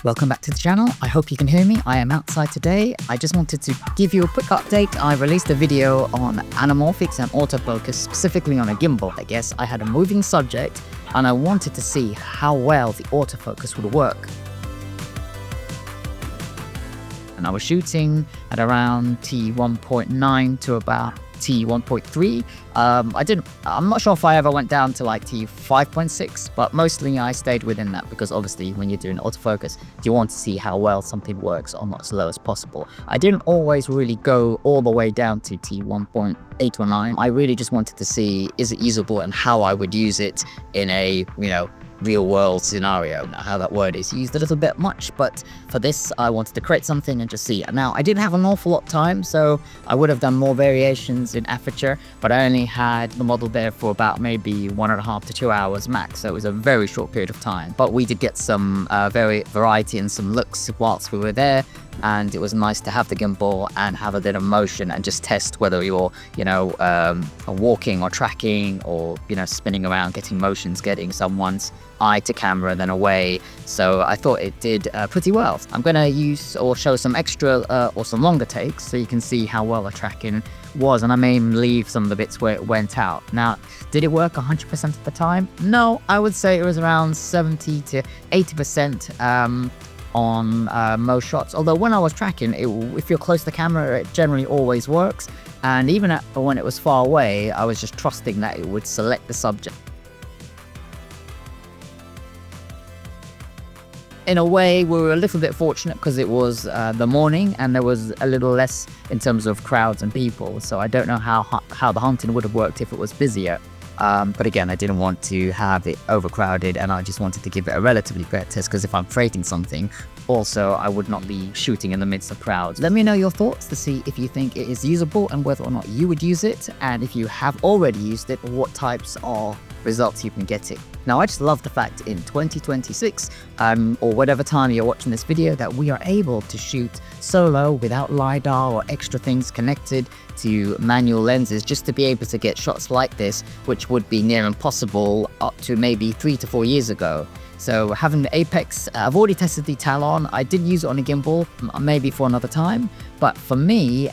Welcome back to the channel. I hope you can hear me. I am outside today. I just wanted to give you a quick update. I released a video on anamorphics and autofocus, specifically on a gimbal. I guess I had a moving subject and I wanted to see how well the autofocus would work. And I was shooting at around T1.9 to about T1.3. I'm not sure if I ever went down to like T5.6, but mostly I stayed within that because obviously when you're doing autofocus, you want to see how well something works on as low as possible. I didn't always really go all the way down to T1.8 or 9. I really just wanted to see, is it usable and how I would use it in a, real world scenario. Now, how that word is used a little bit much, but for this I wanted to create something and just see it. Now I didn't have an awful lot of time, so I would have done more variations in aperture, but I only had the model there for about maybe 1.5 to 2 hours max, so it was a very short period of time. But we did get some variety and some looks whilst we were there, and it was nice to have the gimbal and have a bit of motion and just test whether you're walking or tracking or spinning around, getting motions, getting someone's eye to camera then away. So I thought it did pretty well. I'm going to use or show some extra or some longer takes so you can see how well the tracking was, and I may leave some of the bits where it went out. Now, did it work 100% of the time? No, I would say it was around 70 to 80% on most shots. Although when I was tracking, if you're close to the camera, it generally always works. And even when it was far away, I was just trusting that it would select the subject. In a way, we were a little bit fortunate because it was the morning and there was a little less in terms of crowds and people. So I don't know how the hunting would have worked if it was busier. But again, I didn't want to have it overcrowded, and I just wanted to give it a relatively fair test because if I'm creating something, also I would not be shooting in the midst of crowds. Let me know your thoughts to see if you think it is usable and whether or not you would use it, and if you have already used it, what types of results you can get it. Now, I just love the fact in 2026, or whatever time you're watching this video, that we are able to shoot solo without LiDAR or extra things connected to manual lenses, just to be able to get shots like this, which would be near impossible up to maybe 3 to 4 years ago. So having the Apex, I've already tested the Talon. I did use it on a gimbal, maybe for another time, but for me,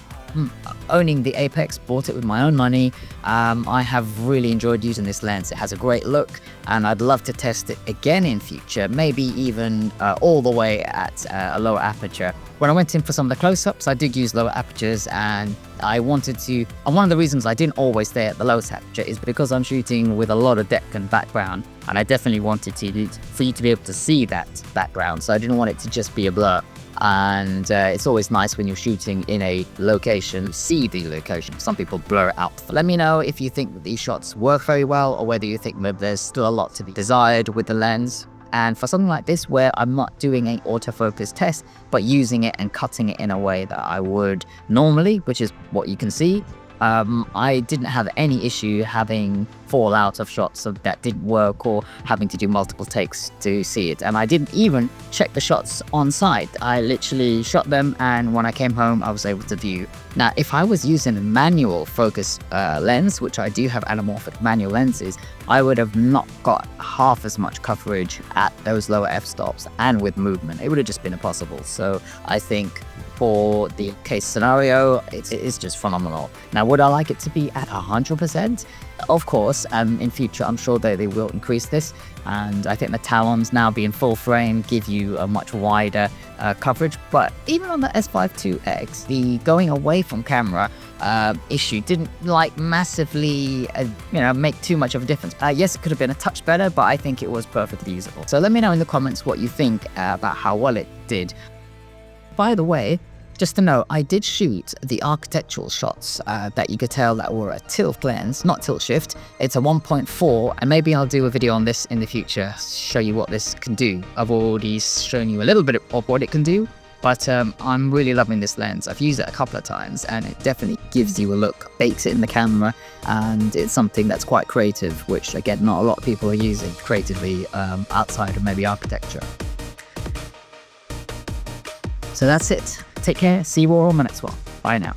owning the Apex, bought it with my own money. I have really enjoyed using this lens. It has a great look, and I'd love to test it again in future, maybe even all the way at a lower aperture. When I went in for some of the close-ups, I did use lower apertures, and I wanted to, and one of the reasons I didn't always stay at the lowest aperture is because I'm shooting with a lot of depth and background, and I definitely wanted for you to be able to see that background, so I didn't want it to just be a blur. And it's always nice when you're shooting in a location to see the location. Some people blur it out. Let me know if you think that these shots work very well, or whether you think maybe there's still a lot to be desired with the lens. And for something like this, where I'm not doing an autofocus test, but using it and cutting it in a way that I would normally, which is what you can see, I didn't have any issue having fallout of shots that didn't work, or having to do multiple takes to see it. And I didn't even check the shots on site. I literally shot them, and when I came home, I was able to view. Now, if I was using a manual focus lens, which I do have anamorphic manual lenses, I would have not got half as much coverage at those lower f-stops and with movement. It would have just been impossible. So I think for the case scenario, it is just phenomenal. Now, would I like it to be at 100%? Of course, in future, I'm sure that they will increase this. And I think the Talons now being full frame give you a much wider coverage. But even on the S5IIX, the going away from camera issue didn't massively, make too much of a difference. Yes, it could have been a touch better, but I think it was perfectly usable. So let me know in the comments what you think about how well it did. By the way, just to know, I did shoot the architectural shots that you could tell that were a tilt lens, not tilt shift. It's a 1.4, and maybe I'll do a video on this in the future, show you what this can do. I've already shown you a little bit of what it can do, but I'm really loving this lens. I've used it a couple of times, and it definitely gives you a look, bakes it in the camera, and it's something that's quite creative, which again, not a lot of people are using creatively outside of maybe architecture. So that's it. Take care. See you all on the next one. Bye now.